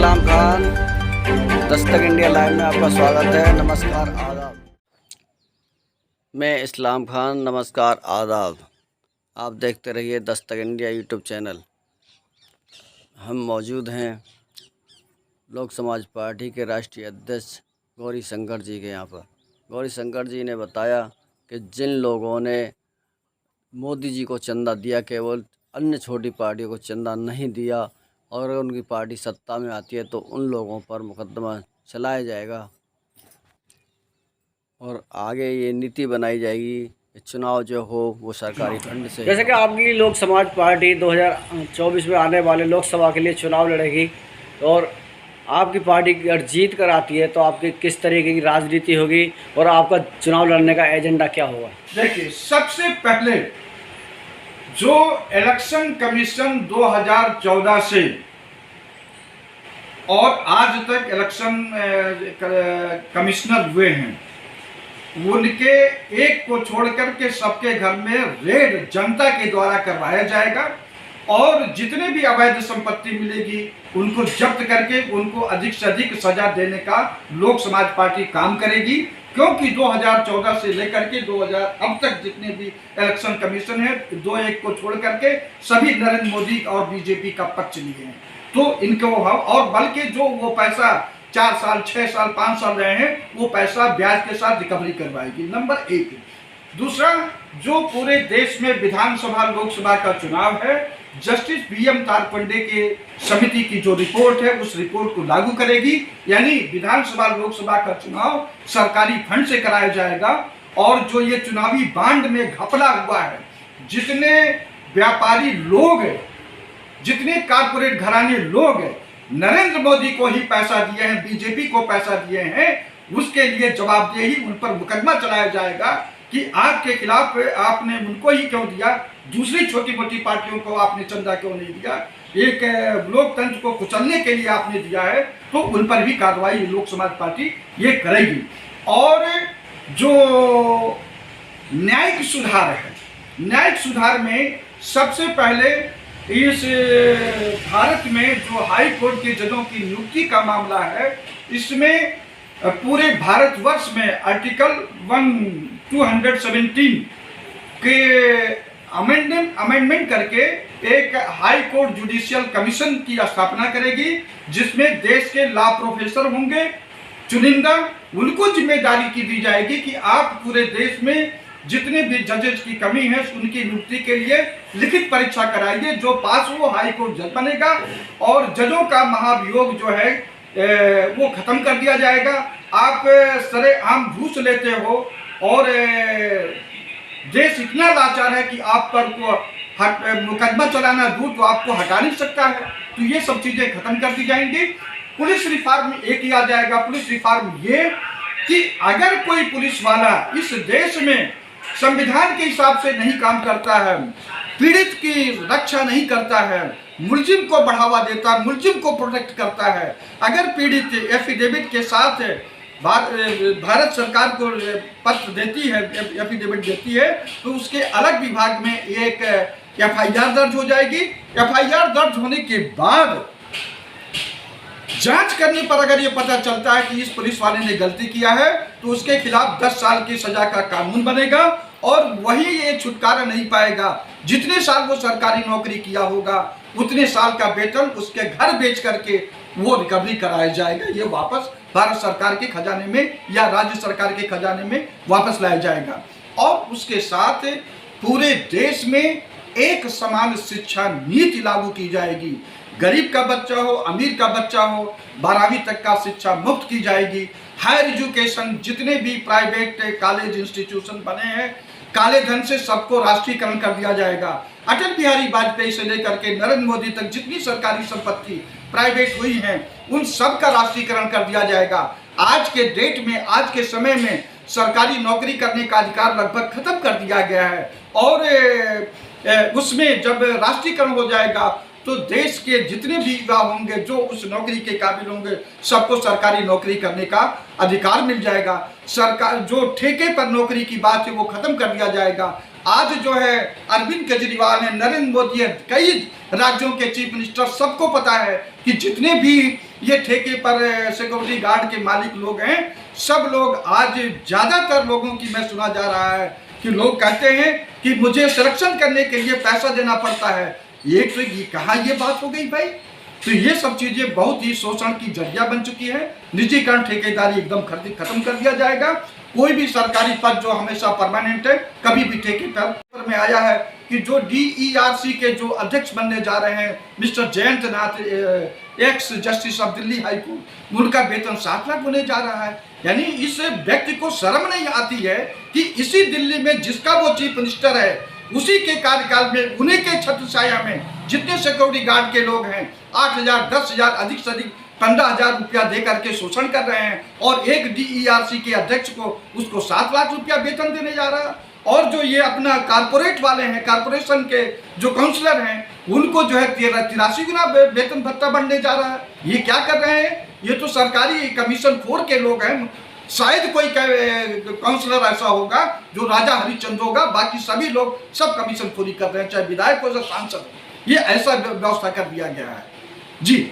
इस्लाम Khan, Dastak India live में आपका स्वागत है। नमस्कार आदाब। मैं इस्लाम खान, नमस्कार आदाब। आप देखते रहिए दस्तक इंडिया यूट्यूब चैनल। हम मौजूद हैं लोक समाज पार्टी के राष्ट्रीय अध्यक्ष गौरी शंकर जी के यहाँ पर। गौरी शंकर जी ने बताया कि जिन लोगों ने मोदी जी को चंदा दिया, केवल अन्य छोटी पार्टियों को चंदा नहीं दिया, और अगर उनकी पार्टी सत्ता में आती है तो उन लोगों पर मुकदमा चलाया जाएगा और आगे ये नीति बनाई जाएगी कि चुनाव जो हो वो सरकारी फंड से। जैसे कि आपकी लोक समाज पार्टी 2024 में आने वाले लोकसभा के लिए चुनाव लड़ेगी, और आपकी पार्टी अगर जीत कर आती है तो आपकी किस तरीके की राजनीति होगी और आपका चुनाव लड़ने का एजेंडा क्या होगा? देखिए, सबसे पहले जो इलेक्शन कमीशन 2014 से और आज तक इलेक्शन कमिश्नर हुए हैं, उनके एक को छोड़कर के सबके घर में रेड जनता के द्वारा करवाया जाएगा, और जितने भी अवैध संपत्ति मिलेगी उनको जब्त करके उनको अधिक से अधिक सजा देने का लोक समाज पार्टी काम करेगी। क्योंकि 2014 से लेकर के 2000 अब तक जितने भी इलेक्शन कमीशन है, 2-1 को छोड़ करके सभी नरेंद्र मोदी और बीजेपी का पक्ष लिए हैं, तो इनको हम और बल्कि जो वो पैसा 4 साल 6 साल 5 साल रहे हैं वो पैसा ब्याज के साथ रिकवरी करवाएगी। नंबर 1। दूसरा, जो पूरे देश में विधानसभा लोकसभा का चुनाव है, जस्टिस BM तारपंडे के समिति की जो रिपोर्ट है उस रिपोर्ट को लागू करेगी, यानी विधानसभा लोकसभा का चुनाव सरकारी फंड से कराया जाएगा। और जो ये चुनावी बांड में घपला हुआ है, जितने व्यापारी लोग हैं, जितने कारपोरेट घराने लोग हैं, नरेंद्र मोदी को ही पैसा दिए हैं, बीजेपी को पैसा दिए हैं, उसके लिए जवाबदेही उन पर मुकदमा चलाया जाएगा कि आपके खिलाफ आपने उनको ही क्यों दिया, दूसरी छोटी मोटी पार्टियों को आपने चंदा क्यों नहीं दिया, एक लोकतंत्र को कुचलने के लिए आपने दिया है, तो उन पर भी कार्रवाई लोक समाज पार्टी ये करेगी। और जो न्यायिक सुधार है, न्यायिक सुधार में सबसे पहले इस भारत में जो हाई कोर्ट के जजों की नियुक्ति का मामला है, इसमें पूरे भारतवर्ष में आर्टिकल 217 के अमेंडमेंट करके एक हाई कोर्ट जुडिशियल कमीशन की स्थापना करेगी, जिसमें देश के लॉ प्रोफेसर होंगे चुनिंदा, उनको जिम्मेदारी की दी जाएगी कि आप पूरे देश में जितने भी जजेस की कमी है उनकी नियुक्ति के लिए लिखित परीक्षा कराइए, जो पास हो हाई कोर्ट जज बनेगा, और जजों का महाभियोग जो है वो खत्म कर दिया जाएगा। आप सरेआम घूस लेते हो और देश इतना लाचार है कि आप पर को मुकदमा चलाना दूर तो आपको हटा नहीं सकता है, तो ये सब चीजें खत्म कर दी जाएंगी। पुलिस रिफॉर्म एक किया जाएगा। पुलिस रिफॉर्म ये कि अगर कोई पुलिस वाला इस देश में संविधान के हिसाब से नहीं काम करता है, पीड़ित की रक्षा नहीं करता है, मुलजिम को बढ़ावा देता है, मुलजिम को प्रोटेक्ट करता है, अगर पीड़ित एफिडेविट के साथ भारत सरकार को पत्र देती है, एफिडेविट देती है, तो उसके अलग विभाग में एक FIR दर्ज हो जाएगी। FIR दर्ज होने के बाद जांच करने पर अगर ये पता चलता है कि इस पुलिस वाले ने गलती किया है, तो उसके खिलाफ 10 साल की सजा का कानून बनेगा, और वही ये छुटकारा नहीं पाएगा। जितने साल वो सरकारी नौकरी किया होगा उतने साल का वेतन उसके घर बेच करके वो रिकवरी कराया जाएगा, ये वापस भारत सरकार के खजाने में या राज्य सरकार के खजाने में वापस लाया जाएगा। और उसके साथ पूरे देश में एक समान शिक्षा नीति लागू की जाएगी। गरीब का बच्चा हो, अमीर का बच्चा हो, 12वीं तक का शिक्षा मुफ्त की जाएगी। हायर एजुकेशन, जितने भी प्राइवेट कॉलेज इंस्टीट्यूशन बने हैं, काले धन से सबको राष्ट्रीयकरण कर दिया जाएगा। अटल बिहारी वाजपेयी से लेकर के नरेंद्र मोदी तक जितनी सरकारी संपत्ति प्राइवेट हुई हैं, उन सब का राष्ट्रीयकरण कर दिया जाएगा। आज के डेट में, आज के समय में सरकारी नौकरी करने का अधिकार लगभग खत्म कर दिया गया है, और उसमें जब राष्ट्रीयकरण हो जाएगा तो देश के जितने भी युवा होंगे जो उस नौकरी के काबिल होंगे, सबको सरकारी नौकरी करने का अधिकार मिल जाएगा। सरकार जो ठेके पर नौकरी की बात है वो खत्म कर दिया जाएगा। आज जो है अरविंद केजरीवाल है, नरेंद्र मोदी है, कई राज्यों के चीफ मिनिस्टर, सबको पता है कि जितने भी ये ठेके पर सिक्योरिटी गार्ड के मालिक लोग हैं, सब लोग आज ज़्यादातर लोगों की मैं सुना जा रहा है कि लोग कहते हैं कि मुझे संरक्षण करने के लिए पैसा देना पड़ता है। एक तो ये कहाँ ये बात हो गई भाई। तो ये सब चीज़ें बहुत ही शोषण की जरिया बन चुकी है। निजीकरण, ठेकेदारी एकदम खत्म कर दिया जाएगा। कोई भी सरकारी पद जो हमेशा परमानेंट है, कभी भी ठेकेदार में आया है कि जो DERC के जो अध्यक्ष बनने जा रहे हैं mister Jayant Nath, x justice of Delhi high court, उनका वेतन 7 लाख होने जा रहा है। यानी इस व्यक्ति को शर्म नहीं आती है कि इसी दिल्ली में जिसका वो चीफ मिनिस्टर है, उसी के कार्यकाल में, उन्हीं के छत्र छाया में जितने सिक्योरिटी गार्ड के लोग हैं 8,000, 10,000, अधिक से अधिक 15,000 रुपया दे करके शोषण कर रहे हैं, और एक DERC के अध्यक्ष को उसको 7 लाख रुपया वेतन देने जा रहा है। और जो ये अपना कारपोरेट वाले हैं, कारपोरेशन के जो काउंसलर हैं, उनको जो है 83 गुना वेतन भत्ता बढ़ने जा रहा है। ये क्या कर रहे हैं? ये तो सरकारी कमीशन खोर के लोग हैं। शायद कोई काउंसलर ऐसा होगा जो राजा हरिश्चंद्र होगा, बाकी सभी लोग सब कमीशन खोरी कर रहे हैं, चाहे विधायक हो चाहे सांसद हो। ये ऐसा व्यवस्था कर दिया गया है जी।